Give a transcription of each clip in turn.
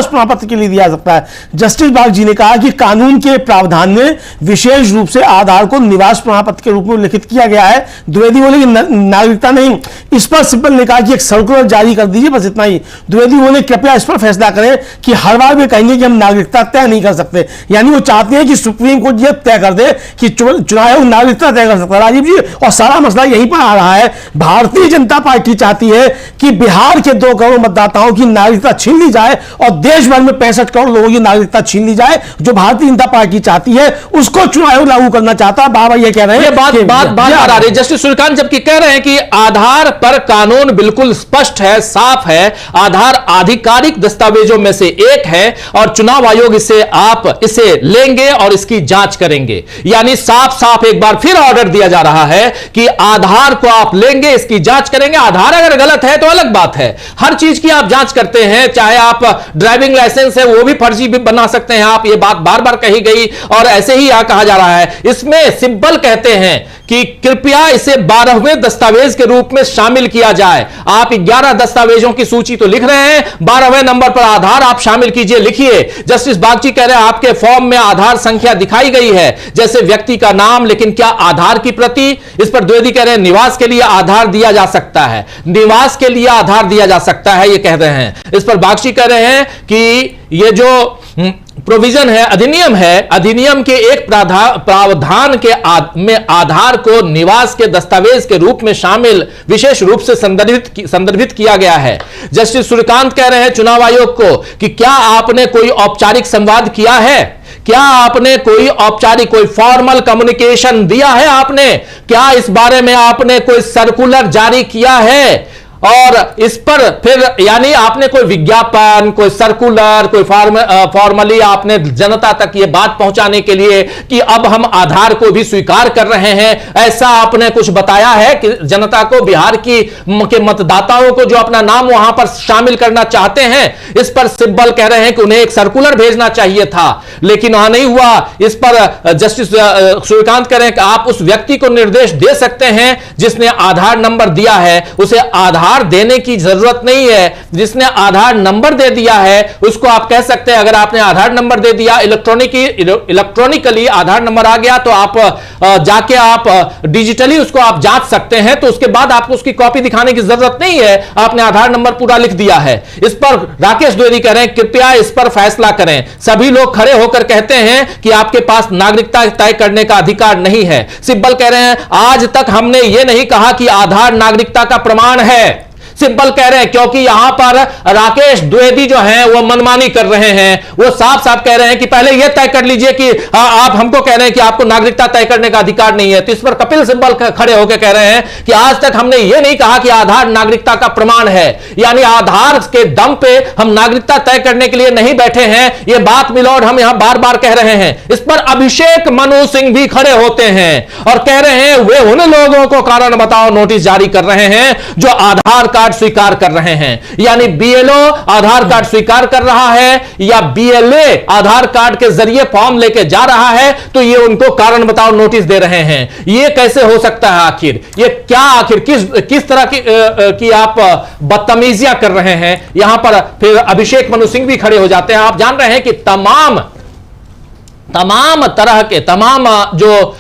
प्रमाण पत्र के लिए दिया जा सकता है। जस्टिस बाग जी ने कहा कि कानून के प्रावधान में विशेष रूप से आधार को निवास प्रमाण पत्र के रूप में उल्लिखित किया गया है। द्विवेदी बोले कि नागरिकता नहीं। इस पर सिब्बल ने कहा कि एक सर्कुलर जारी कर दीजिए, बस इतना ही। द्विवेदी बोले कृपया इस पर फैसला करें कि हर बार वे कहेंगे कि हम नागरिकता तय नहीं कर सकते, यानी वो चाहते हैं कि सुप्रीम कोर्ट यह तय कर दे कि चुनाव आयोग नागरिकता तय कर सकता है। राजीव जी, और सारा मसला यहीं पर आ रहा है। भारतीय जनता पार्टी चाहती है कि बिहार के 2 करोड़ मतदाताओं की नागरिकता छीन ली जाए और देश भर में 65 करोड़ लोगों की नागरिकता छीन ली जाए। जो भारतीय जनता पार्टी चाहती है उसको चुनाव आयोग लागू करना चाहता है। बाबा ये कह रहे हैं, बात आ रही है जस्टिस सूर्यकांत, जबकि कह रहे हैं कि आधार पर कानून बिल्कुल स्पष्ट है, साफ है। आधार आधिकारिक दस्तावेजों में से एक है और चुनाव आयोग इसे लेंगे और इसकी जांच करेंगे। यानी साफ साफ एक बार फिर ऑर्डर दिया जा रहा है कि आधार को आप लेंगे, इसकी जांच करेंगे। आधार अगर गलत है तो अलग बात है, हर चीज की आप जांच करते हैं, चाहे आप ड्राइविंग लाइसेंस है वो भी फर्जी भी बना सकते हैं आप। ये बात बार बार कही गई और ऐसे ही यहां कहा जा रहा है। इसमें सिब्बल कहते हैं कि कृपया इसे 12वें दस्तावेज के रूप में शामिल किया जाए। आप 11 दस्तावेजों की सूची तो लिख रहे हैं, 12वें नंबर पर आधार आप शामिल कीजिए, लिखिए। जस्टिस बागची कह रहे हैं आपके फॉर्म में आधार संख्या दिखाई गई है, जैसे व्यक्ति का नाम, लेकिन क्या आधार की प्रति? इस पर द्विवेदी कह रहे हैं निवास के लिए आधार दिया जा सकता है, निवास के लिए आधार दिया जा सकता है, ये कह रहे हैं। इस पर बागची कह रहे हैं कि ये जो प्रोविजन है, अधिनियम है, अधिनियम के एक प्रावधान में आधार को निवास के दस्तावेज के रूप में शामिल विशेष रूप से संदर्भित किया गया है। जस्टिस सूर्यकांत कह रहे हैं चुनाव आयोग को कि क्या आपने कोई औपचारिक संवाद किया है? क्या आपने कोई औपचारिक, कोई फॉर्मल कम्युनिकेशन दिया है आपने? क्या इस बारे में आपने कोई सर्कुलर जारी किया है? और इस पर फिर यानी आपने कोई विज्ञापन, कोई सर्कुलर, कोई फॉर्मली आपने जनता तक ये बात पहुंचाने के लिए कि अब हम आधार को भी स्वीकार कर रहे हैं, ऐसा आपने कुछ बताया है कि जनता को, बिहार के मतदाताओं को जो अपना नाम वहां पर शामिल करना चाहते हैं? इस पर सिब्बल कह रहे हैं कि उन्हें एक सर्कुलर भेजना चाहिए था, लेकिन वहां नहीं हुआ। इस पर जस्टिस सूर्यकांत कह रहे हैं कि आप उस व्यक्ति को निर्देश दे सकते हैं जिसने आधार नंबर दिया है, उसे आधार देने की जरूरत नहीं है। जिसने आधार नंबर दे दिया है उसको आप कह सकते हैं, अगर आपने आधार नंबर दे दिया, इलेक्ट्रॉनिकली आधार नंबर आ गया, तो आप जाके आप डिजिटली उसको आप जांच सकते हैं, तो उसके बाद आपको उसकी कॉपी दिखाने की जरूरत नहीं है, आपने आधार नंबर पूरा लिख दिया है। इस पर राकेश द्विवेदी कह रहे हैं कृपया इस पर फैसला करें। सभी लोग खड़े होकर कहते हैं कि आपके पास नागरिकता तय करने का अधिकार नहीं है। सिब्बल कह रहे हैं आज तक हमने यह नहीं कहा कि आधार नागरिकता का प्रमाण है। सिंपल कह रहे हैं क्योंकि यहां पर राकेश द्विवेदी जो हैं वो मनमानी कर रहे हैं। वो साफ साफ कह रहे हैं कि पहले यह तय कर लीजिए कि आप हमको कह रहे हैं कि आपको नागरिकता तय करने का अधिकार नहीं है। तो इस पर कपिल सिब्बल खड़े होकर कह रहे हैं कि आज तक हमने यह नहीं कहा कि आधार नागरिकता का प्रमाण है, यानी आधार के दम पे हम नागरिकता तय करने के लिए नहीं बैठे हैं। यह बात मिलॉर्ड हम यहां बार बार कह रहे हैं। इस पर अभिषेक मनु सिंह भी खड़े होते हैं और कह रहे हैं वे उन लोगों को कारण बताओ नोटिस जारी कर रहे हैं जो आधार कार्ड स्वीकार कर रहे हैं, यानी बीएलओ आधार कार्ड स्वीकार कर रहा है या बीएलए आधार कार्ड के जरिए फॉर्म लेके जा रहा है, तो ये उनको कारण बताओ नोटिस दे रहे हैं। ये कैसे हो सकता है? आखिर ये क्या, आखिर किस तरह की आप बदतमीजियां कर रहे हैं? यहां पर फिर अभिषेक मनु सिंह भी खड़े हो जाते हैं। आप जान रहे हैं कि तमाम तरह के तमाम जो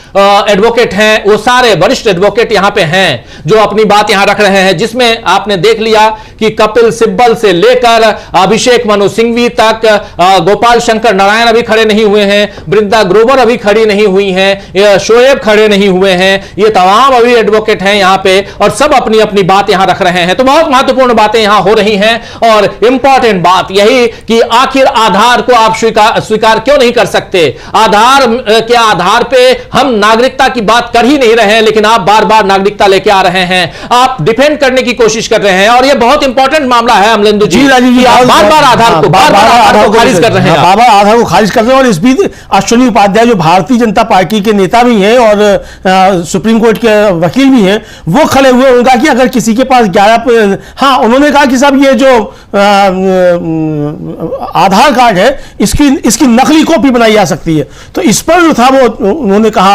एडवोकेट हैं वो सारे वरिष्ठ एडवोकेट यहां पे हैं जो अपनी बात यहां रख रहे हैं, जिसमें आपने देख लिया कि कपिल सिब्बल से लेकर अभिषेक मनु सिंघवी तक, गोपाल शंकर नारायण अभी खड़े नहीं हुए हैं, वृंदा ग्रोवर अभी खड़ी नहीं हुई हैं, शोएब खड़े नहीं हुए हैं, ये तमाम अभी एडवोकेट हैं यहां पे और सब अपनी अपनी बात यहां रख रहे हैं। तो बहुत महत्वपूर्ण बातें यहां हो रही हैं और इंपॉर्टेंट बात यही कि आखिर आधार को आप स्वीकार क्यों नहीं कर सकते? आधार के आधार पे हम नागरिकता की बात कर ही नहीं रहे हैं, लेकिन आप बार बार नागरिकता लेके आ रहे हैं, आप डिफेंड करने की कोशिश कर रहे हैं और यह बहुत इंपॉर्टेंट मामला है अमलेंदु जी, राजीव जी, बार बार आधार को खारिज कर रहे हैं, बार बार आधार को खारिज कर रहे हैं। और इस बीच अश्विनी उपाध्याय जो भारतीय जनता पार्टी के नेता भी हैं और सुप्रीम कोर्ट के वकील भी हैं, वो खड़े हुए, उनका कि अगर किसी के पास 11, हाँ उन्होंने कहा कि साहब ये जो आधार कार्ड है इसकी नकली कॉपी बनाई जा सकती है। तो इस पर जो था वो उन्होंने कहा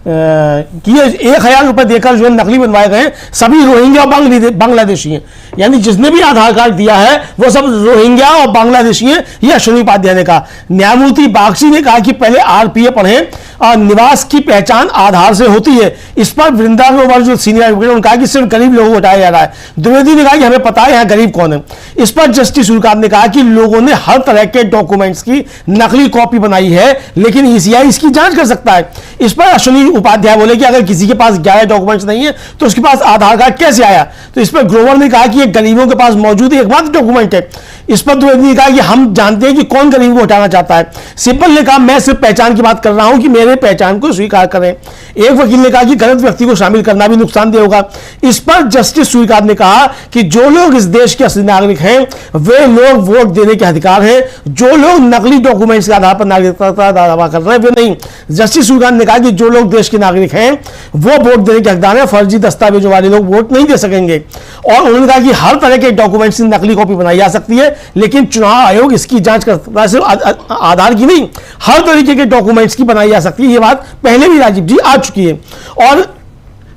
कि ये 1,000 रुपए देकर जो नकली बनवाए गए सभी रोहिंग्या और बांग्लादेशी हैं, यानी जिसने भी आधार कार्ड दिया है वो सब रोहिंग्या और बांग्लादेशी हैं, ये अश्विनी उपाध्याय ने कहा। न्यायमूर्ति बागची ने कहा कि पहले आरपीए पढ़ें और निवास की पहचान आधार से होती है। इस पर वृंदा ग्रोवर जो सीनियर एडवोकेट उन्होंने कहा कि सिर्फ गरीब लोगों को हटाया जा रहा है। द्विवेदी ने कहा कि हमें पता है यहाँ गरीब कौन है। इस पर जस्टिस सूर्यकांत ने कहा कि लोगों ने हर तरह के डॉक्यूमेंट्स की नकली कॉपी बनाई है, लेकिन ईसीआई इसकी जांच कर सकता है। इस पर अश्विनी उपाध्याय बोले कि अगर किसी के पास 11 डॉक्यूमेंट्स नहीं है तो उसके पास आधार कार्ड कैसे आया। तो इस पर ग्रोवर ने कहा कि ये गरीबों के पास मौजूद एकमात्र डॉक्यूमेंट है। इस पर द्विवेदी ने कहा कि हम जानते हैं कि कौन गरीब को हटाना चाहता है। सिब्बल ने कहा मैं सिर्फ पहचान की बात कर रहा हूं कि मेरे पहचान को स्वीकार करें। एक वकील ने कहा कि गलत व्यक्ति को शामिल करना भी नुकसानदेह होगा। इस पर जस्टिस सूर्यकांत ने कहा कि जो लोग इस देश के असली नागरिक हैं वे लोग वोट देने के अधिकार हैं, जो लोग नकली डॉक्यूमेंट्स के आधार पर नागरिकता का दावा कर रहे हैं वे नहीं। जस्टिस सूर्यकांत ने कहा कि जो लोग देश के नागरिक हैं वो वोट देने के हकदार हैं, फर्जी दस्तावेजों वाले लोग वोट नहीं दे सकेंगे। और उन्होंने कहा कि हर तरह के डॉक्यूमेंट्स की नकली कॉपी बनाई जा सकती है, लेकिन चुनाव आयोग इसकी जांच कर सकता है। सिर्फ आधार की नहीं, हर तरीके के डॉक्यूमेंट्स की बनाई जा सकती है। ये बात पहले भी राजीव जी आ चुकी है। और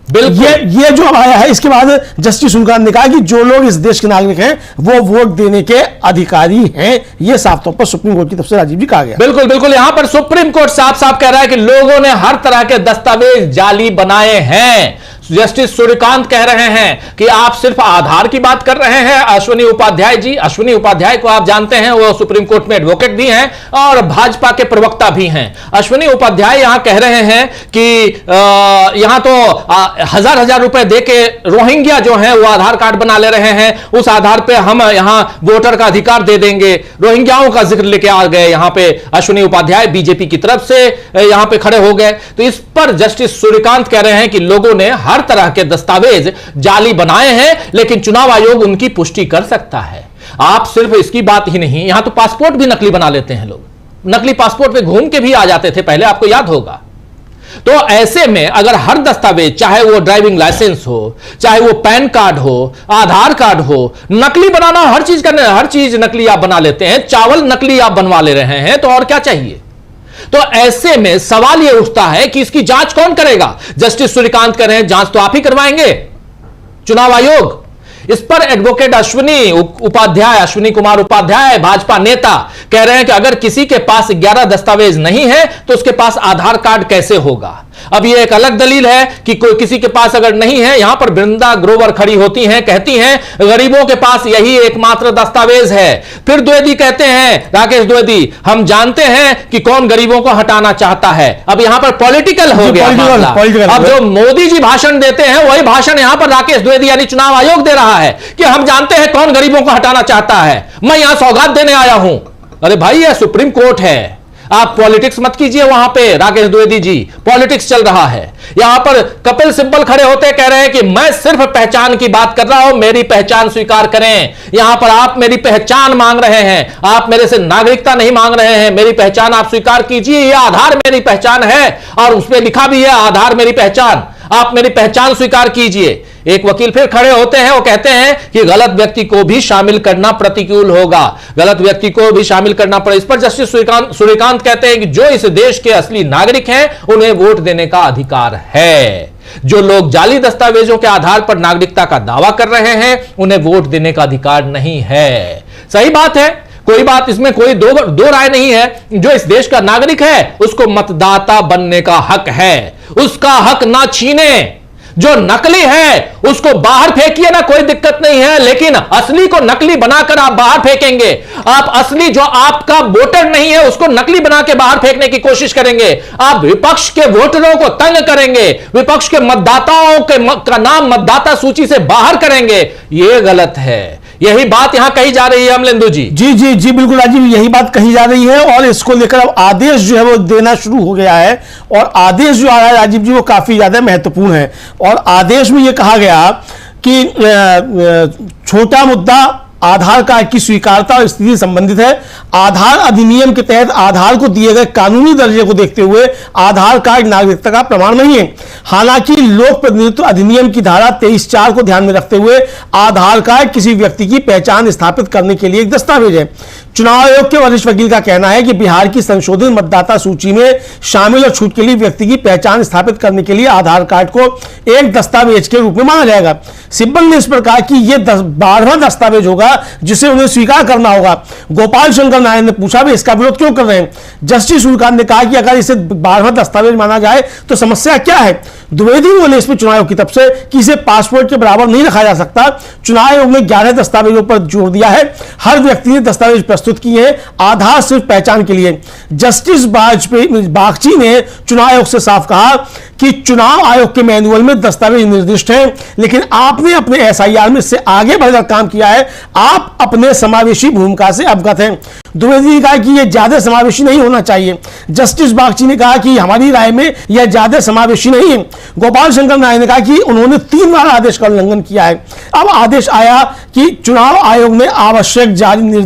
ये जो आया है इसके बाद जस्टिस सूर्यकांत ने कहा कि जो लोग इस देश के नागरिक हैं वो वोट देने के अधिकारी हैं। ये साफ तौर पर सुप्रीम कोर्ट की तरफ से राजीव जी कहा गया। बिल्कुल बिल्कुल, यहां पर सुप्रीम कोर्ट साफ साफ कह रहा है कि लोगों ने हर तरह के दस्तावेज जाली बनाए हैं। जस्टिस सूर्यकांत कह रहे हैं कि आप सिर्फ आधार की बात कर रहे हैं। अश्विनी उपाध्याय जी, अश्विनी उपाध्याय को आप जानते हैं, वो सुप्रीम कोर्ट में एडवोकेट भी हैं और भाजपा के प्रवक्ता भी हैं। अश्विनी उपाध्याय यहां कह रहे हैं कि यहां तो हजार हजार रुपए देके रोहिंग्या जो है वो आधार कार्ड बना ले रहे हैं, उस आधार पे हम यहां वोटर का अधिकार दे देंगे। रोहिंग्याओं का जिक्र लेके आ गए यहां पे अश्विनी उपाध्याय बीजेपी की तरफ से यहां पे खड़े हो गए। तो इस पर जस्टिस सूर्यकांत कह रहे हैं कि लोगों ने हर तरह के दस्तावेज जाली बनाए हैं, लेकिन चुनाव आयोग उनकी पुष्टि कर सकता है। आप सिर्फ इसकी बात ही नहीं, यहां तो पासपोर्ट भी नकली बना लेते हैं लोग, नकली पासपोर्ट पे घूम के भी आ जाते थे पहले, आपको याद होगा। तो ऐसे में अगर हर दस्तावेज, चाहे वो ड्राइविंग लाइसेंस हो, चाहे वो पैन कार्ड हो, आधार कार्ड हो, नकली बनाना, हर चीज करने, हर चीज नकली आप बना लेते हैं, चावल नकली आप बनवा ले रहे हैं, तो और क्या चाहिए। तो ऐसे में सवाल यह उठता है कि इसकी जांच कौन करेगा। जस्टिस सूर्यकांत कह रहे हैं जांच तो आप ही करवाएंगे, चुनाव आयोग। इस पर एडवोकेट अश्विनी कुमार उपाध्याय भाजपा नेता कह रहे हैं कि अगर किसी के पास 11 दस्तावेज नहीं है तो उसके पास आधार कार्ड कैसे होगा। अब ये एक अलग दलील है कि कोई किसी के पास अगर नहीं है, यहां पर वृंदा ग्रोवर खड़ी होती हैं, कहती हैं गरीबों के पास यही एकमात्र दस्तावेज है। फिर द्विवेदी कहते हैं, राकेश द्विवेदी, हम जानते हैं कि कौन गरीबों को हटाना चाहता है। अब यहां पर पॉलिटिकल हो गया मामला। अब जो मोदी जी भाषण देते हैं वही भाषण यहां पर राकेश द्विवेदी यानी चुनाव आयोग दे रहा है कि हम जानते हैं कौन गरीबों को हटाना चाहता है, मैं यहां सौगात देने आया हूं। अरे भाई यह सुप्रीम कोर्ट है, आप पॉलिटिक्स मत कीजिए वहां पे। राकेश द्विवेदी जी, पॉलिटिक्स चल रहा है यहां पर। कपिल सिब्बल खड़े होते कह रहे हैं कि मैं सिर्फ पहचान की बात कर रहा हूं, मेरी पहचान स्वीकार करें। यहां पर आप मेरी पहचान मांग रहे हैं, आप मेरे से नागरिकता नहीं मांग रहे हैं, मेरी पहचान आप स्वीकार कीजिए। यह आधार मेरी पहचान है और उसमें लिखा भी है आधार मेरी पहचान, आप मेरी पहचान स्वीकार कीजिए। एक वकील फिर खड़े होते हैं, वो कहते हैं कि गलत व्यक्ति को भी शामिल करना प्रतिकूल होगा, गलत व्यक्ति को भी शामिल करना पड़े। इस पर जस्टिस सूर्यकांत कहते हैं कि जो इस देश के असली नागरिक हैं उन्हें वोट देने का अधिकार है। जो लोग जाली दस्तावेजों के आधार पर नागरिकता का दावा कर रहे हैं उन्हें वोट देने का अधिकार नहीं है। सही बात है, कोई बात इसमें कोई दो राय नहीं है। जो इस देश का नागरिक है उसको मतदाता बनने का हक है, उसका हक ना छीने। जो नकली है उसको बाहर फेंकिए ना, कोई दिक्कत नहीं है, लेकिन असली को नकली बनाकर आप बाहर फेंकेंगे। आप असली जो आपका वोटर नहीं है उसको नकली बना के बाहर फेंकने की कोशिश करेंगे। आप विपक्ष के वोटरों को तंग करेंगे, विपक्ष के मतदाताओं का नाम मतदाता सूची से बाहर करेंगे। यह गलत है, यही बात यहां कही जा रही है अमलेंदु जी। जी जी जी बिल्कुल राजीव, यही बात कही जा रही है और इसको लेकर अब आदेश जो है वो देना शुरू हो गया है। और आदेश जो आया है राजीव जी वो काफी ज्यादा महत्वपूर्ण है। और आदेश में ये कहा गया कि छोटा मुद्दा आधार कार्ड की स्वीकारता और स्थिति संबंधित है। आधार अधिनियम के तहत आधार को दिए गए कानूनी दर्जे को देखते हुए आधार कार्ड नागरिकता का प्रमाण नहीं है। हालांकि लोक प्रतिनिधित्व अधिनियम की धारा 23(4) को ध्यान में रखते हुए आधार कार्ड किसी व्यक्ति की पहचान स्थापित करने के लिए एक दस्तावेज है। चुनाव आयोग के वरिष्ठ वकील का कहना है कि बिहार की संशोधित मतदाता सूची में शामिल और छूट के लिए व्यक्ति की पहचान स्थापित करने के लिए आधार कार्ड को एक दस्तावेज के रूप में माना जाएगा। सिब्बल ने इस पर कहा कि यह 12वां दस्तावेज होगा जिसे उन्हें स्वीकार करना होगा। गोपाल शंकर नारायण ने पूछा भी इसका विरोध क्यों कर रहे हैं। जस्टिस सूर्यकांत ने कहा कि अगर इसे 12वां दस्तावेज माना जाए तो समस्या क्या है। द्विवेदी बोले इसमें चुनाव आयोग की तरफ से कि इसे पासपोर्ट के बराबर नहीं रखा जा सकता। चुनाव आयोग ने 11 दस्तावेजों पर जोर दिया है। हर व्यक्ति ने दस्तावेज प्रस्तुत किए हैं, आधार सिर्फ पहचान के लिए। जस्टिस बागची ने चुनाव आयोग से साफ कहा कि चुनाव आयोग के मैनुअल में दस्तावेज निर्दिष्ट हैं, लेकिन आपने अपने एसआईआर में इससे आगे बढ़कर काम किया है। आप अपने समावेशी भूमिका से अवगत हैं। द्विवेदी ने कहा कि यह ज्यादा समावेशी नहीं होना चाहिए। जस्टिस बागची ने कहा कि हमारी राय में यह ज्यादा समावेशी नहीं है। गोपाल शंकर नारायण ने कहा कि उन्होंने 3 बार आदेश का उल्लंघन किया है। अब आदेश आया कि चुनाव आयोग ने आवश्यक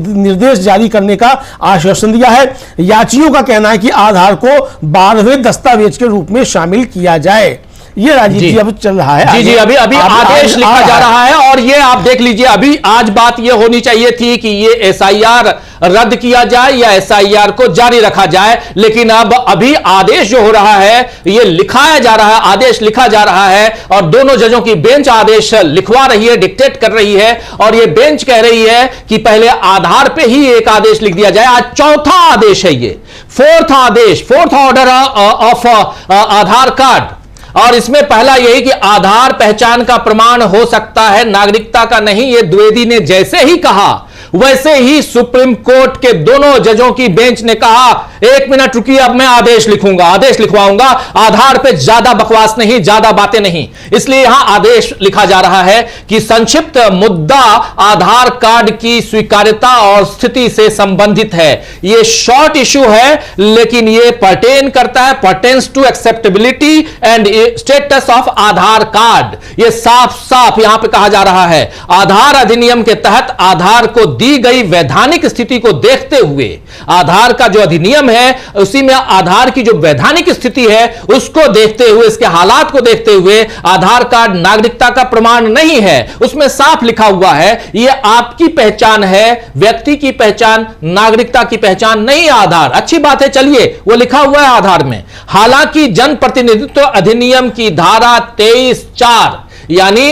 निर्देश जारी करने का आश्वासन दिया है। याचियों का कहना है कि आधार को 12वें दस्तावेज के रूप में शामिल किया जाए। ये राजनीति अब चल रहा है। जी अभी आदेश लिखा जा रहा है और ये आप देख लीजिए, अभी आज बात ये होनी चाहिए थी कि ये एसआईआर रद्द किया जाए या एसआईआर को जारी रखा जाए, लेकिन अब अभी आदेश जो हो रहा है ये लिखाया जा रहा है, आदेश लिखा जा रहा है और दोनों जजों की बेंच आदेश लिखवा रही है, डिक्टेट कर रही है और ये बेंच कह रही है कि पहले आधार पे ही एक आदेश लिख दिया जाए। आज चौथा आदेश है, ये fourth order of Aadhaar card और इसमें पहला यही कि आधार पहचान का प्रमाण हो सकता है, नागरिकता का नहीं। ये द्विवेदी ने जैसे ही कहा वैसे ही सुप्रीम कोर्ट के दोनों जजों की बेंच ने कहा 1 मिनट रुकिए, अब मैं आदेश लिखूंगा, आदेश लिखवाऊंगा। आधार पे ज्यादा बकवास नहीं, ज्यादा बातें नहीं। इसलिए यहां आदेश लिखा जा रहा है कि संक्षिप्त मुद्दा आधार कार्ड की स्वीकार्यता और स्थिति से संबंधित है। यह शॉर्ट इशू है लेकिन यह पर्टेन करता है, pertains to acceptability and status of Aadhaar card. यह साफ साफ यहां पे कहा जा रहा है। आधार अधिनियम के तहत आधार को दी गई वैधानिक स्थिति को देखते हुए, आधार का जो अधिनियम है उसी में आधार की जो वैधानिक स्थिति है उसको देखते हुए, इसके हालात को देखते हुए आधार कार्ड नागरिकता का प्रमाण नहीं है। उसमें साफ लिखा हुआ है यह आपकी पहचान है, व्यक्ति की पहचान, नागरिकता की पहचान नहीं आधार। अच्छी बात है, चलिए वो लिखा हुआ है आधार में। हालांकि जनप्रतिनिधित्व अधिनियम की धारा 23(4) यानी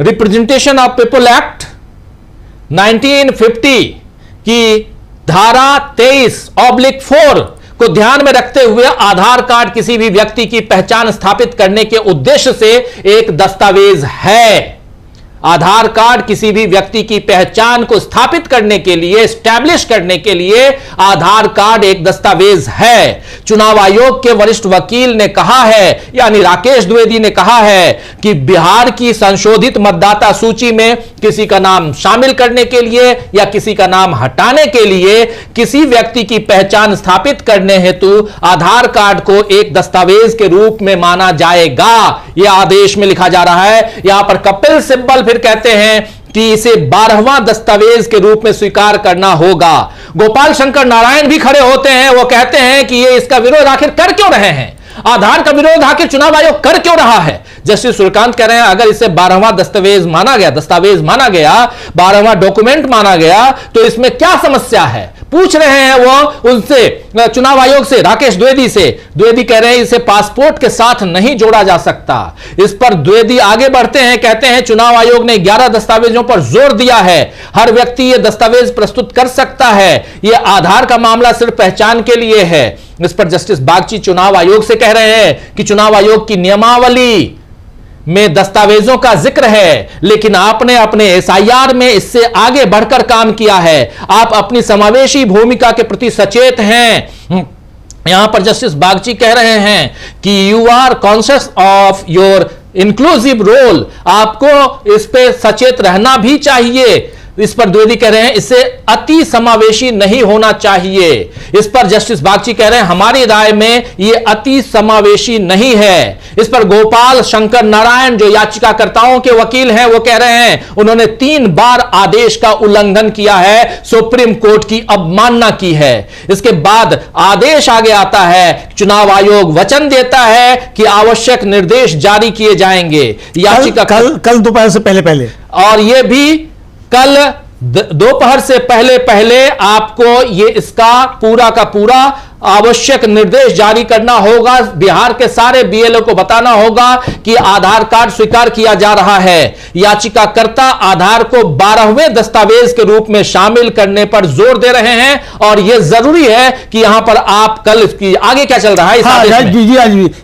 रिप्रेजेंटेशन ऑफ पीपल एक्ट 1950 की धारा 23/4 को ध्यान में रखते हुए आधार कार्ड किसी भी व्यक्ति की पहचान स्थापित करने के उद्देश्य से एक दस्तावेज है। आधार कार्ड किसी भी व्यक्ति की पहचान को स्थापित करने के लिए, एस्टैब्लिश करने के लिए आधार कार्ड एक दस्तावेज है। चुनाव आयोग के वरिष्ठ वकील ने कहा है, यानी राकेश द्विवेदी ने कहा है कि बिहार की संशोधित मतदाता सूची में किसी का नाम शामिल करने के लिए या किसी का नाम हटाने के लिए किसी व्यक्ति की पहचान स्थापित करने हेतु आधार कार्ड को एक दस्तावेज के रूप में माना जाएगा। यह आदेश में लिखा जा रहा है। यहां पर कपिल सिब्बल फिर कहते हैं कि इसे 12वां दस्तावेज के रूप में स्वीकार करना होगा। गोपाल शंकर नारायण भी खड़े होते हैं, वो कहते हैं कि ये इसका विरोध आखिर कर क्यों रहे हैं, आधार का विरोध आखिर चुनाव आयोग कर क्यों रहा है। जस्टिस सूर्यकांत कह रहे हैं अगर इसे 12वां दस्तावेज माना गया, 12वां डॉक्यूमेंट माना गया तो इसमें क्या समस्या है। पूछ रहे हैं वो उनसे, चुनाव आयोग से, राकेश द्विवेदी से। द्विवेदी कह रहे हैं इसे पासपोर्ट के साथ नहीं जोड़ा जा सकता। इस पर द्विवेदी आगे बढ़ते हैं, कहते हैं चुनाव आयोग ने 11 दस्तावेजों पर जोर दिया है। हर व्यक्ति यह दस्तावेज प्रस्तुत कर सकता है, यह आधार का मामला सिर्फ पहचान के लिए है। इस पर जस्टिस बागची चुनाव आयोग से कह रहे हैं कि चुनाव आयोग की नियमावली में दस्तावेजों का जिक्र है, लेकिन आपने अपने एसआईआर में इससे आगे बढ़कर काम किया है। आप अपनी समावेशी भूमिका के प्रति सचेत हैं। यहां पर जस्टिस बागची कह रहे हैं कि you are conscious of your inclusive role. आपको इस पे सचेत रहना भी चाहिए। इस पर द्विवेदी कह रहे हैं इससे अति समावेशी नहीं होना चाहिए। इस पर जस्टिस बागची कह रहे हैं हमारी राय में यह अति समावेशी नहीं है। इस पर गोपाल शंकर नारायण जो याचिकाकर्ताओं के वकील हैं वो कह रहे हैं उन्होंने 3 बार आदेश का उल्लंघन किया है, सुप्रीम कोर्ट की अवमानना की है। इसके बाद आदेश आगे आता है, चुनाव आयोग वचन देता है कि आवश्यक निर्देश जारी किए जाएंगे। याचिका कल दोपहर से पहले और यह भी कल दोपहर से पहले आपको ये इसका पूरा का पूरा आवश्यक निर्देश जारी करना होगा। बिहार के सारे बीएलओ को बताना होगा कि आधार कार्ड स्वीकार किया जा रहा है। याचिकाकर्ता आधार को 12वें दस्तावेज के रूप में शामिल करने पर जोर दे रहे हैं और यह जरूरी है कि यहां पर आप कल इसकी आगे क्या चल रहा है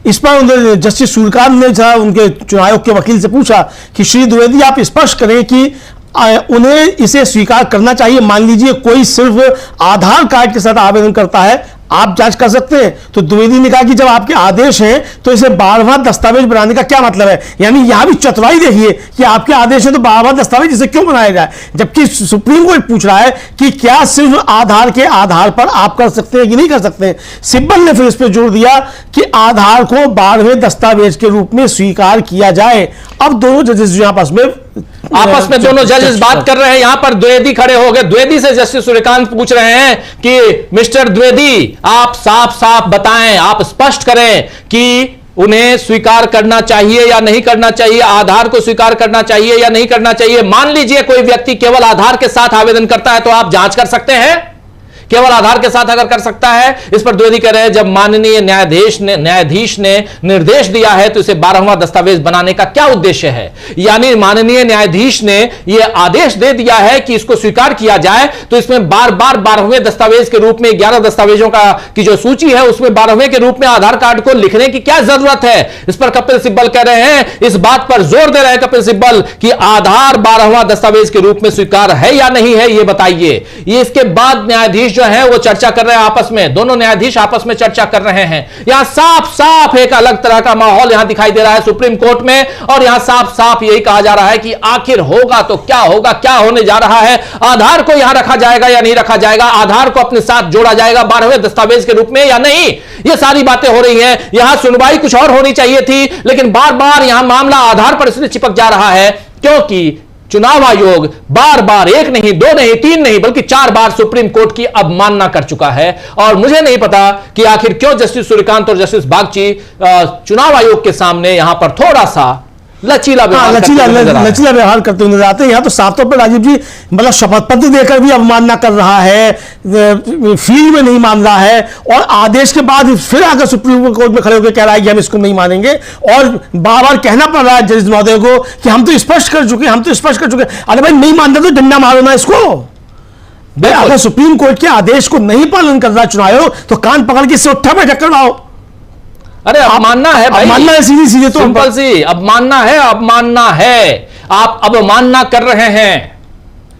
इस पर जस्टिस सूर्यकांत ने उनके चुनाव आयोग के वकील से पूछा कि श्री द्विवेदी आप स्पष्ट करें कि उन्हें इसे स्वीकार करना चाहिए। मान लीजिए कोई सिर्फ आधार कार्ड के साथ आवेदन करता है, आप जांच कर सकते हैं। तो द्विवेदी ने कहा कि जब आपके आदेश हैं तो इसे 12वां दस्तावेज बनाने का क्या मतलब है। यानी यहां भी चतुराई देखिए कि आपके आदेश है तो 12वां दस्तावेज इसे क्यों बनाया जाए, जबकि सुप्रीम कोर्ट पूछ रहा है कि क्या सिर्फ आधार के आधार पर आप कर सकते हैं कि नहीं कर सकते। सिब्बल ने फिर इस पर जोर दिया कि आधार को 12वें दस्तावेज के रूप में स्वीकार किया जाए। अब दोनों जजेस आपस में दोनों जजेस बात कर रहे हैं। यहां पर द्विवेदी खड़े हो गए। द्विवेदी से जस्टिस सूर्यकांत पूछ रहे हैं कि मिस्टर द्विवेदी आप साफ साफ बताएं, आप स्पष्ट करें कि उन्हें स्वीकार करना चाहिए या नहीं करना चाहिए, आधार को स्वीकार करना चाहिए या नहीं करना चाहिए। मान लीजिए कोई व्यक्ति केवल आधार के साथ आवेदन करता है तो आप जांच कर सकते हैं, केवल आधार के साथ अगर कर सकता है। इस पर द्विवेदी कह रहे हैं जब माननीय न्यायाधीश ने निर्देश दिया है तो इसे 12वां दस्तावेज बनाने का क्या उद्देश्य है। यानी माननीय न्यायाधीश ने यह आदेश दे दिया है कि इसको स्वीकार किया जाए तो इसमें बार बार 12वें दस्तावेज के रूप में 11 दस्तावेजों की जो सूची है उसमें 12वें के रूप में आधार कार्ड को लिखने की क्या जरूरत है। इस पर कपिल सिब्बल कह रहे हैं, इस बात पर जोर दे रहे हैं कपिल सिब्बल कि आधार 12वां दस्तावेज के रूप में स्वीकार है या नहीं है, यह बताइए। ये इसके बाद न्यायाधीश जो है वो चर्चा कर रहे हैं आपस में, दोनों न्यायाधीश आपस में चर्चा कर रहे हैं। यहां साफ साफ एक अलग तरह का माहौल यहां दिखाई दे रहा है सुप्रीम कोर्ट में और यहां साफ साफ यही कहा जा रहा है कि आखिर होगा तो क्या होगा, क्या होने जा रहा है। आधार को यहां रखा जाएगा या नहीं रखा जाएगा, आधार को अपने साथ जोड़ा जाएगा 12वें दस्तावेज के रूप में या नहीं, ये सारी बातें हो रही हैं। यहां सुनवाई कुछ और होनी चाहिए थी लेकिन बार बार यहां मामला आधार पर इसलिए चिपक जा रहा है क्योंकि चुनाव आयोग बार बार 1 नहीं 2 नहीं 3 नहीं बल्कि 4 बार सुप्रीम कोर्ट की अवमानना कर चुका है। और मुझे नहीं पता कि आखिर क्यों जस्टिस सूर्यकांत और जस्टिस बागची चुनाव आयोग के सामने यहां पर थोड़ा सा लचीला व्यवहार करते हुए नजर आते हैं। यहां तो साफ तौर पर राजीव जी मतलब शपथ पत्र देकर भी अवमानना कर रहा है, फील्ड में नहीं मान रहा है और आदेश के बाद फिर आकर सुप्रीम कोर्ट में खड़े होकर कह रहा है कि हम इसको नहीं मानेंगे और बार बार कहना पड़ रहा है जज महोदय को कि हम तो स्पष्ट कर चुके, हम तो स्पष्ट कर चुके। अरे भाई नहीं मानते तो डंडा मारो ना इसको। अगर सुप्रीम कोर्ट के आदेश को नहीं पालन कर रहा चुनाव आयोग तो कान पकड़ के इससे उठा बैठक करवाओ। अरे अब मानना है भाई, मानना है सीधी सीधे तो सिंपल सी अब मानना है, आप अब मानना कर रहे हैं।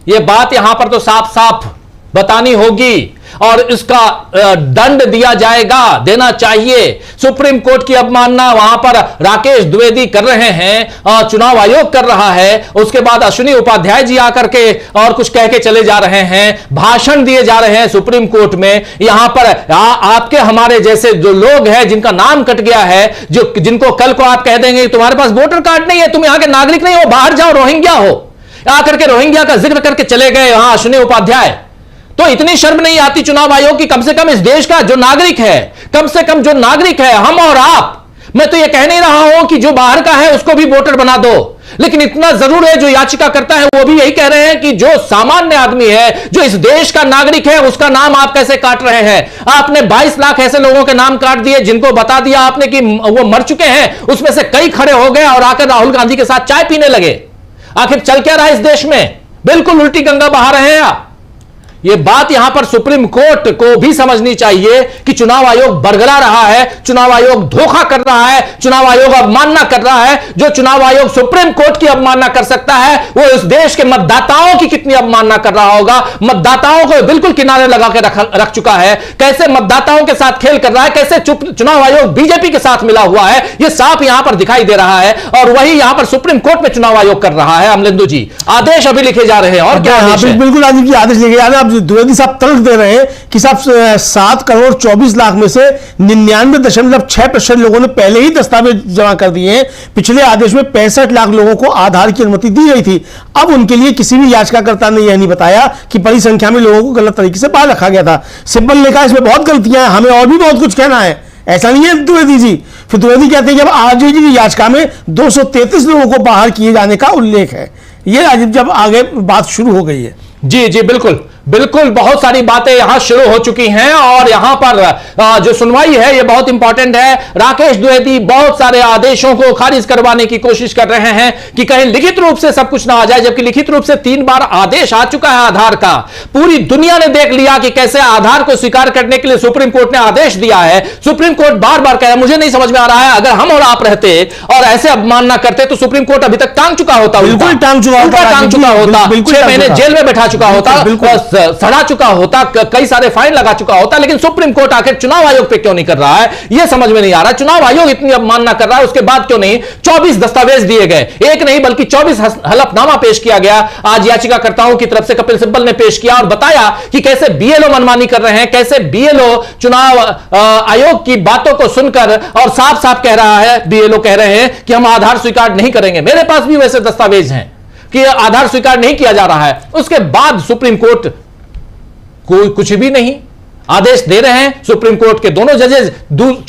यह बात यहां पर तो साफ साफ बतानी होगी और इसका दंड दिया जाएगा, देना चाहिए। सुप्रीम कोर्ट की अवमानना वहां पर राकेश द्विवेदी कर रहे हैं, चुनाव आयोग कर रहा है, उसके बाद अश्विनी उपाध्याय जी आकर के और कुछ कह के चले जा रहे हैं, भाषण दिए जा रहे हैं सुप्रीम कोर्ट में। यहां पर आपके हमारे जैसे जो लोग हैं जिनका नाम कट गया है, जिनको कल को आप कह देंगे तुम्हारे पास वोटर कार्ड नहीं है, तुम यहां के नागरिक नहीं हो, बाहर जाओ, रोहिंग्या हो, आकर के रोहिंग्या का जिक्र करके चले गए यहां अश्विनी उपाध्याय। तो इतनी शर्म नहीं आती चुनाव आयोग की कम से कम इस देश का जो नागरिक है, कम से कम जो नागरिक है हम और आप, मैं तो ये कह नहीं रहा हूं कि जो बाहर का है उसको भी वोटर बना दो, लेकिन इतना जरूर है जो याचिका करता है वो भी यही कह रहे हैं कि जो सामान्य आदमी है, जो इस देश का नागरिक है, उसका नाम आप कैसे काट रहे हैं। आपने 22 लाख ऐसे लोगों के नाम काट दिए जिनको बता दिया आपने कि वो मर चुके हैं, उसमें से कई खड़े हो गए और आकर राहुल गांधी के साथ चाय पीने लगे। आखिर चल क्या रहा है इस देश में, बिल्कुल उल्टी गंगा बहा रहे हैं आप। यह बात यहां पर सुप्रीम कोर्ट को भी समझनी चाहिए कि चुनाव आयोग बरगला रहा है, चुनाव आयोग धोखा कर रहा है, चुनाव आयोग अवमानना कर रहा है। जो चुनाव आयोग सुप्रीम कोर्ट की अवमानना कर सकता है, वो इस देश के मतदाताओं की कितनी अवमानना कर रहा होगा। मतदाताओं को बिल्कुल किनारे लगा के रख चुका है, कैसे मतदाताओं के साथ खेल कर रहा है, कैसे चुनाव आयोग बीजेपी के साथ मिला हुआ है, यह साफ यहां पर दिखाई दे रहा है। और वही यहां पर सुप्रीम कोर्ट में चुनाव आयोग कर रहा है। अमलेंदु जी, आदेश अभी लिखे जा रहे हैं और क्या आदेश है? बिल्कुल राजीव जी, आदेश लिखे जा रहे हैं। अब द्विवेदी साहब तर्क दे रहे हैं कि साहब 7 करोड़ 24 लाख में से 99.6% लोगों ने पहले ही दस्तावेज जमा कर दिए हैं। पिछले आदेश में 65 लाख लोगों को आधार की अनुमति दी गई थी। अब उनके लिए किसी भी याचिकाकर्ता ने यह नहीं बताया कि बड़ी संख्या में लोगों को गलत तरीके से बाहर रखा गया था। सिब्बल ने कहा इसमें बहुत गलतियां हैं, हमें और भी बहुत कुछ कहना है। ऐसा नहीं है द्विवेदी जी। फिर द्विवेदी कहते हैं कि अब आरजेडी की याचिका में 233 लोगों को बाहर किए जाने का उल्लेख है। यह राजीव जब आगे बात शुरू हो गई है। जी जी, बिल्कुल बिल्कुल, बहुत सारी बातें यहां शुरू हो चुकी हैं और यहां पर जो सुनवाई है ये बहुत इंपॉर्टेंट है। राकेश द्विवेदी बहुत सारे आदेशों को खारिज करवाने की कोशिश कर रहे हैं कि कहीं लिखित रूप से सब कुछ ना आ जाए, जबकि लिखित रूप से 3 बार आदेश आ चुका है आधार का। पूरी दुनिया ने देख लिया कि कैसे आधार को स्वीकार करने के लिए सुप्रीम कोर्ट ने आदेश दिया है। सुप्रीम कोर्ट बार बार कह रहा है, मुझे नहीं समझ में आ रहा है, अगर हम और आप रहते और ऐसे अवमानना करते तो सुप्रीम कोर्ट अभी तक टांग चुका होता, बिल्कुल टांग चुका होता, 6 महीने जेल में बैठा चुका होता, सड़ा चुका होता, कई सारे फाइन लगा चुका होता। लेकिन सुप्रीम कोर्ट आखिर चुनाव आयोग पे क्यों नहीं कर रहा है, यह समझ में नहीं आ रहा। चुनाव आयोग इतनी अवमानना कर रहा है, उसके बाद क्यों नहीं 24 दस्तावेज दिए गए, एक नहीं बल्कि 24 हलफनामा पेश किया गया। आज याचिकाकर्ताओं की तरफ से कपिल सिब्बल ने पेश किया और बताया कि कैसे बीएलओ मनमानी कर रहे हैं, कैसे बीएलओ चुनाव आयोग की बातों को सुनकर और साफ साफ कह रहा है, बीएलओ कह रहे हैं कि हम आधार स्वीकार नहीं करेंगे। मेरे पास भी वैसे दस्तावेज हैं कि आधार स्वीकार नहीं किया जा रहा है। उसके बाद सुप्रीम कोर्ट कोई कुछ भी नहीं आदेश दे रहे हैं। सुप्रीम कोर्ट के दोनों जजेस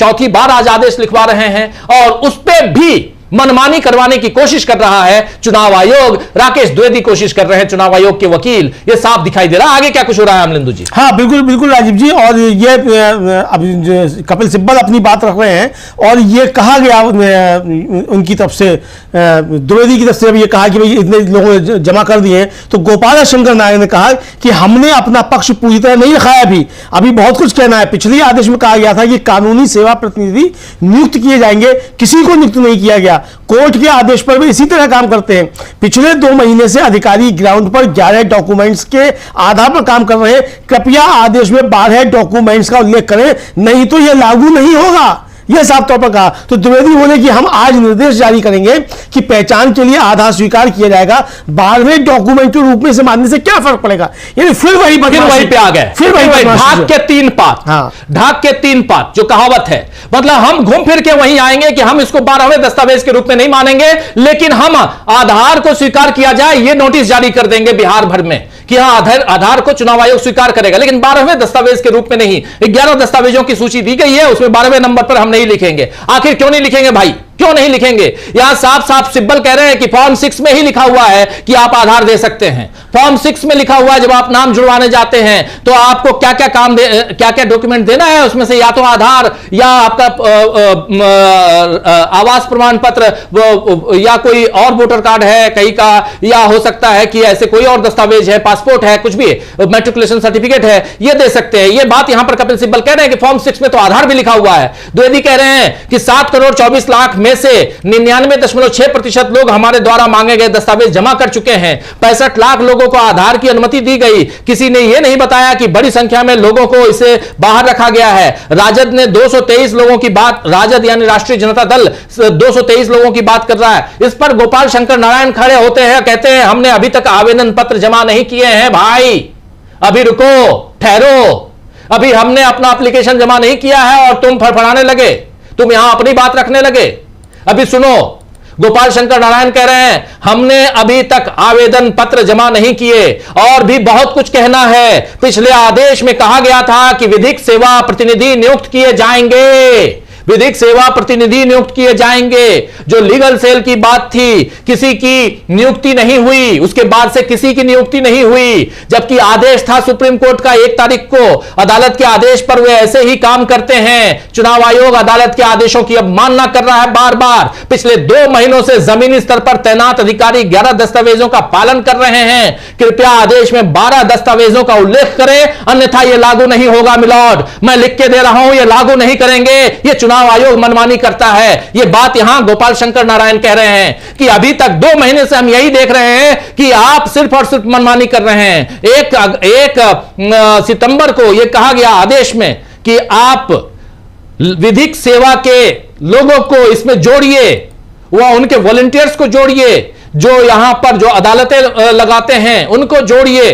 चौथी बार आज आदेश लिखवा रहे हैं और उस पर भी मनमानी करवाने की कोशिश कर रहा है चुनाव आयोग। राकेश द्विवेदी कोशिश कर रहे हैं, चुनाव आयोग के वकील, ये साफ दिखाई दे रहा है। आगे क्या कुछ हो रहा है अमलेंदु जी? हाँ बिल्कुल बिल्कुल राजीव जी, और ये अब कपिल सिब्बल अपनी बात रख रहे हैं और ये कहा गया उनकी तरफ से, द्विवेदी की तरफ से ये कहा कि भाई इतने लोगों ने जमा कर दिए हैं। तो गोपाल शंकर नायक ने कहा कि हमने अपना पक्ष पूरी तरह नहीं रखा है, अभी बहुत कुछ कहना है। पिछले आदेश में कहा गया था कि कानूनी सेवा प्रतिनिधि नियुक्त किए जाएंगे, किसी को नियुक्त नहीं किया गया। कोर्ट के आदेश पर भी इसी तरह काम करते हैं। पिछले 2 महीने से अधिकारी ग्राउंड पर 11 डॉक्यूमेंट्स के आधार पर काम कर रहे हैं। कृपया आदेश में 12 डॉक्यूमेंट्स का उल्लेख करें, नहीं तो यह लागू नहीं होगा, यह साफ तौर पर कहा। तो द्विवेदी बोले कि हम आज निर्देश जारी करेंगे कि पहचान के लिए आधार स्वीकार किया जाएगा, 12वें डॉक्यूमेंट के रूप में इसे मानने से क्या फर्क पड़ेगा। यानी फिर वही पे आ गए, फिर वही ढाक के 3 पात। हाँ, ढाक के 3 पात जो कहावत है, मतलब हम घूम फिर के वहीं आएंगे कि हम इसको 12वें दस्तावेज के रूप में नहीं मानेंगे, लेकिन हम आधार को स्वीकार किया जाए यह नोटिस जारी कर देंगे बिहार भर में कि हाँ आधार को चुनाव आयोग स्वीकार करेगा, लेकिन 12वें दस्तावेज के रूप में नहीं। 11 दस्तावेजों की सूची दी गई है, उसमें 12वें नंबर पर हम नहीं लिखेंगे। आखिर क्यों नहीं लिखेंगे भाई, क्यों नहीं लिखेंगे? यहां साफ साफ सिब्बल कह रहे हैं कि फॉर्म 6 में ही लिखा हुआ है कि आप आधार दे सकते हैं। फॉर्म 6 में लिखा हुआ है जब आप नाम जुड़वाने जाते हैं तो आपको क्या क्या काम क्या क्या डॉक्यूमेंट देना है, उसमें से या तो आधार या आपका आवास प्रमाण पत्र या कोई और वोटर कार्ड है कहीं का, या हो सकता है कि ऐसे कोई और दस्तावेज है, पासपोर्ट है, कुछ भी मैट्रिकुलेशन सर्टिफिकेट है, ये दे सकते हैं। ये बात यहां पर कपिल सिब्बल कह रहे हैं कि फॉर्म 6 में तो आधार भी लिखा हुआ है। द्विवेदी कह रहे हैं कि 7 करोड़ 24 लाख में से 99.6% लोग हमारे द्वारा मांगे गए दस्तावेज जमा कर चुके हैं। 65 लाख लोगों को आधार की अनुमति दी गई। किसी ने यह नहीं बताया कि बड़ी संख्या में लोगों को इसे बाहर रखा गया है। राजद ने 223 लोगों की बात, राजद यानी राष्ट्रीय जनता दल 223 लोगों की बात कर रहा है। इस पर गोपाल शंकर नारायण खड़े होते हैं, कहते हैं हमने अभी तक आवेदन पत्र जमा नहीं किए हैं। भाई अभी रुको, ठहरो, अभी हमने अपना एप्लीकेशन जमा नहीं किया है और तुम फड़फड़ाने लगे, तुम यहां अपनी बात रखने लगे। अभी सुनो, गोपाल शंकर नारायण कह रहे हैं हमने अभी तक आवेदन पत्र जमा नहीं किए और भी बहुत कुछ कहना है। पिछले आदेश में कहा गया था कि विधिक सेवा प्रतिनिधि नियुक्त किए जाएंगे। विधिक सेवा प्रतिनिधि नियुक्त किए जाएंगे। जो लीगल सेल की बात थी, किसी की नियुक्ति नहीं हुई, उसके बाद से किसी की नियुक्ति नहीं हुई, जबकि आदेश था सुप्रीम कोर्ट का 1 तारीख को। अदालत के आदेश पर वे ऐसे ही काम करते हैं। चुनाव आयोग अदालत के आदेशों की अवमानना कर रहा है बार बार। पिछले 2 महीनों से जमीनी स्तर पर तैनात अधिकारी 11 दस्तावेजों का पालन कर रहे हैं। कृपया आदेश में 12 दस्तावेजों का उल्लेख करें, अन्यथा यह लागू नहीं होगा मिलॉर्ड। मैं लिख के दे रहा हूं, यह लागू नहीं करेंगे। यह चुनाव आयोग मनमानी करता है। यह बात यहां गोपाल शंकर नारायण कह रहे हैं कि अभी तक 2 महीने से हम यही देख रहे हैं कि आप सिर्फ और सिर्फ मनमानी कर रहे हैं। 1 सितंबर को यह कहा गया आदेश में कि आप विधिक सेवा के लोगों को इसमें जोड़िए, वह उनके वॉलंटियर्स को जोड़िए, जो यहां पर जो अदालतें लगाते हैं उनको जोड़िए।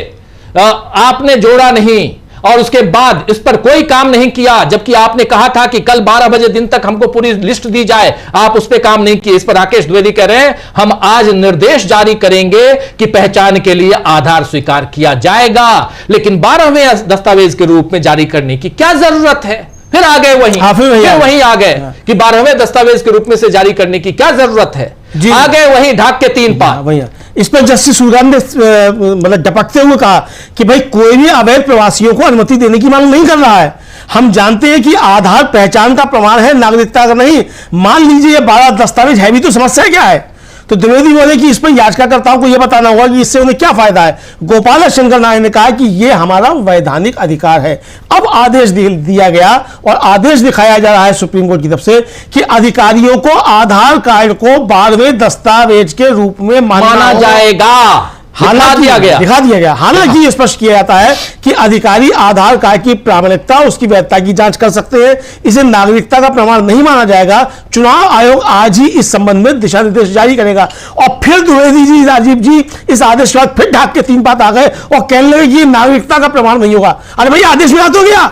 आपने जोड़ा नहीं और उसके बाद इस पर कोई काम नहीं किया, जबकि आपने कहा था कि कल 12 बजे दिन तक हमको पूरी लिस्ट दी जाए। आप उस पर काम नहीं किए। इस पर राकेश द्विवेदी कह रहे हैं हम आज निर्देश जारी करेंगे कि पहचान के लिए आधार स्वीकार किया जाएगा, लेकिन 12वें दस्तावेज के रूप में जारी करने की क्या जरूरत है। फिर आ गए वहीं आ गए कि 12वें दस्तावेज के रूप में से जारी करने की क्या जरूरत है। आ गए वहीं ढाक के 3 पार। इस पर जस्टिस सूर्यकांत ने मतलब डपकते हुए कहा कि भाई कोई भी अवैध प्रवासियों को अनुमति देने की मांग नहीं कर रहा है। हम जानते हैं कि आधार पहचान का प्रमाण है, नागरिकता का नहीं। मान लीजिए ये 12 दस्तावेज है भी तो समस्या क्या है। तो द्विवेदी बोले कि इस पर याचिकाकर्ताओं को यह बताना होगा कि इससे उन्हें क्या फायदा है। गोपाल शंकर नारायण ने कहा कि यह हमारा वैधानिक अधिकार है। अब आदेश दिया गया और आदेश दिखाया जा रहा है सुप्रीम कोर्ट की तरफ से कि अधिकारियों को आधार कार्ड को 12वें दस्तावेज के रूप में माना जाएगा। दिखा दिया गया। हालांकि स्पष्ट किया जाता है कि अधिकारी आधार कार्ड की प्रामाणिकता, उसकी वैधता की जांच कर सकते हैं। इसे नागरिकता का प्रमाण नहीं माना जाएगा। चुनाव आयोग आज ही इस संबंध में दिशा निर्देश जारी करेगा। और फिर द्विवेदी जी, राजीव जी इस आदेश के बाद फिर ढाक के 3 बात आ गए और कहने लगे कि नागरिकता का प्रमाण नहीं होगा। अरे भाई आदेश में आ तो गया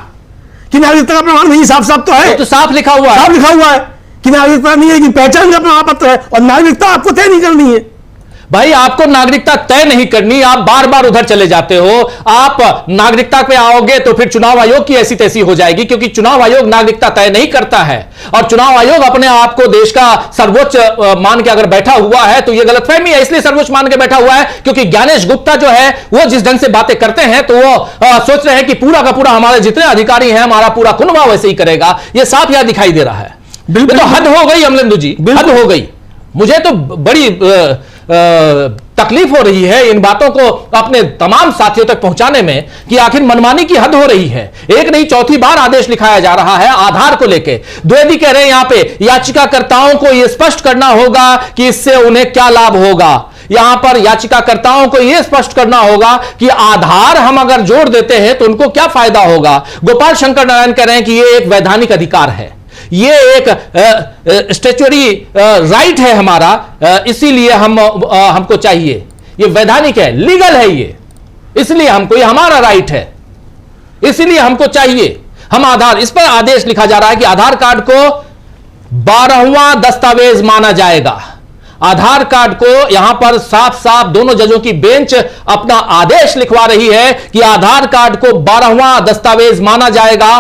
कि नागरिकता का प्रमाण नहीं, साफ साफ तो है, तो साफ लिखा हुआ है कि नागरिकता नहीं है, कि पहचान का प्रमाण पत्र है और नागरिकता आपको तय नहीं करनी है। भाई आपको नागरिकता तय नहीं करनी, आप बार बार उधर चले जाते हो। आप नागरिकता पे आओगे तो फिर चुनाव आयोग की ऐसी तैसी हो जाएगी, क्योंकि चुनाव आयोग नागरिकता तय नहीं करता है। और चुनाव आयोग अपने आप को देश का सर्वोच्च मान के अगर बैठा हुआ है तो यह गलतफहमी है। इसलिए सर्वोच्च मान के बैठा हुआ है क्योंकि ज्ञानेश गुप्ता जो है वो जिस ढंग से बातें करते हैं तो वो सोच रहे हैं कि पूरा का पूरा हमारे जितने अधिकारी हैं, हमारा पूरा कुनबा वैसे ही करेगा। यह साफ यहां दिखाई दे रहा है। बिल्कुल तो हद हो गई अमलेंदु जी, हद हो गई। मुझे तो बड़ी तकलीफ हो रही है इन बातों को अपने तमाम साथियों तक पहुंचाने में कि आखिर मनमानी की हद हो रही है। एक नहीं 4थी बार आदेश लिखाया जा रहा है आधार को लेके। द्विवेदी कह रहे हैं यहां पे याचिकाकर्ताओं को यह स्पष्ट करना होगा कि इससे उन्हें क्या लाभ होगा। यहां पर याचिकाकर्ताओं को यह स्पष्ट करना होगा कि आधार हम अगर जोड़ देते हैं तो उनको क्या फायदा होगा। गोपाल शंकर नारायण कह रहे हैं कि यह एक वैधानिक अधिकार है, ये एक स्टैट्यूटरी राइट है हमारा, इसीलिए हमको चाहिए। ये वैधानिक है, लीगल है ये, इसलिए हमको, ये हमारा राइट है, इसलिए हमको चाहिए। हम आधार, इस पर आदेश लिखा जा रहा है कि आधार कार्ड को 12वां दस्तावेज माना जाएगा। आधार कार्ड को यहां पर साफ साफ दोनों जजों की बेंच अपना आदेश लिखवा रही है कि आधार कार्ड को 12वां दस्तावेज माना जाएगा।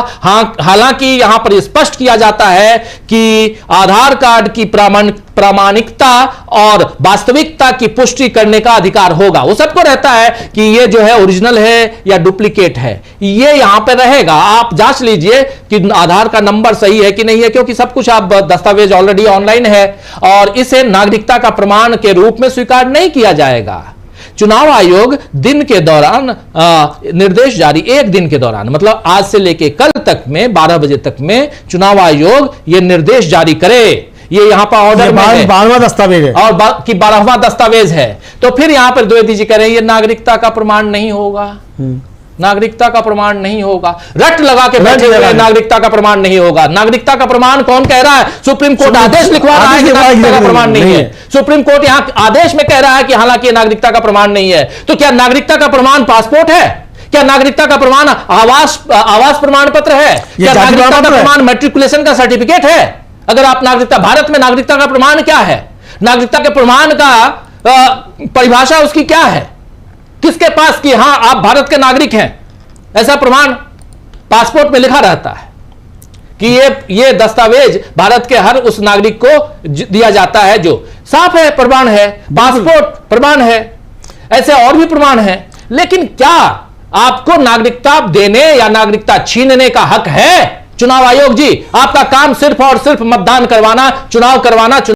हालांकि यहां पर स्पष्ट किया जाता है कि आधार कार्ड की प्रामाणिकता और वास्तविकता की पुष्टि करने का अधिकार होगा। वो सबको रहता है कि ये जो है ओरिजिनल है या डुप्लीकेट है, ये यहां पर रहेगा। आप जांच लीजिए कि आधार का नंबर सही है कि नहीं है, क्योंकि सब कुछ आप दस्तावेज ऑलरेडी ऑनलाइन है और इसे नागरिकता का प्रमाण के रूप में स्वीकार नहीं किया जाएगा। चुनाव आयोग दिन के दौरान निर्देश जारी, एक दिन के दौरान मतलब आज से लेकर कल तक में 12 बजे तक में चुनाव आयोग यह निर्देश जारी करे। ये यहां पर ऑर्डर में है 12वां दस्तावेज है और कि 12वां दस्तावेज है। तो फिर यहां पर द्विवेदी जी कह रहे हैं ये नागरिकता का प्रमाण नहीं होगा, नागरिकता का प्रमाण नहीं होगा। रट लगा के बैठे हुए नागरिकता का प्रमाण नहीं होगा। नागरिकता का प्रमाण कौन कह रहा है? सुप्रीम कोर्ट आदेश लिखवा रहा है कि नागरिकता का प्रमाण नहीं है। सुप्रीम कोर्ट यहां आदेश में कह रहा है कि हालांकि नागरिकता का प्रमाण नहीं है। तो क्या नागरिकता का प्रमाण पासपोर्ट है? क्या नागरिकता का प्रमाण आवास प्रमाण पत्र है? क्या नागरिकता का प्रमाण मैट्रिकुलेशन का सर्टिफिकेट है? अगर आप नागरिकता, भारत में नागरिकता का प्रमाण क्या है? नागरिकता के प्रमाण का परिभाषा उसकी क्या है? किसके पास कि हां आप भारत के नागरिक हैं ऐसा प्रमाण पासपोर्ट में लिखा रहता है? कि ये दस्तावेज भारत के हर उस नागरिक को दिया जाता है जो साफ है, प्रमाण है, पासपोर्ट प्रमाण है, ऐसे और भी प्रमाण है। लेकिन क्या आपको नागरिकता देने या नागरिकता छीनने का हक है? चुनाव आयोग जी, आपका काम सिर्फ और सिर्फ मतदान करवाना, चुनाव करवाना,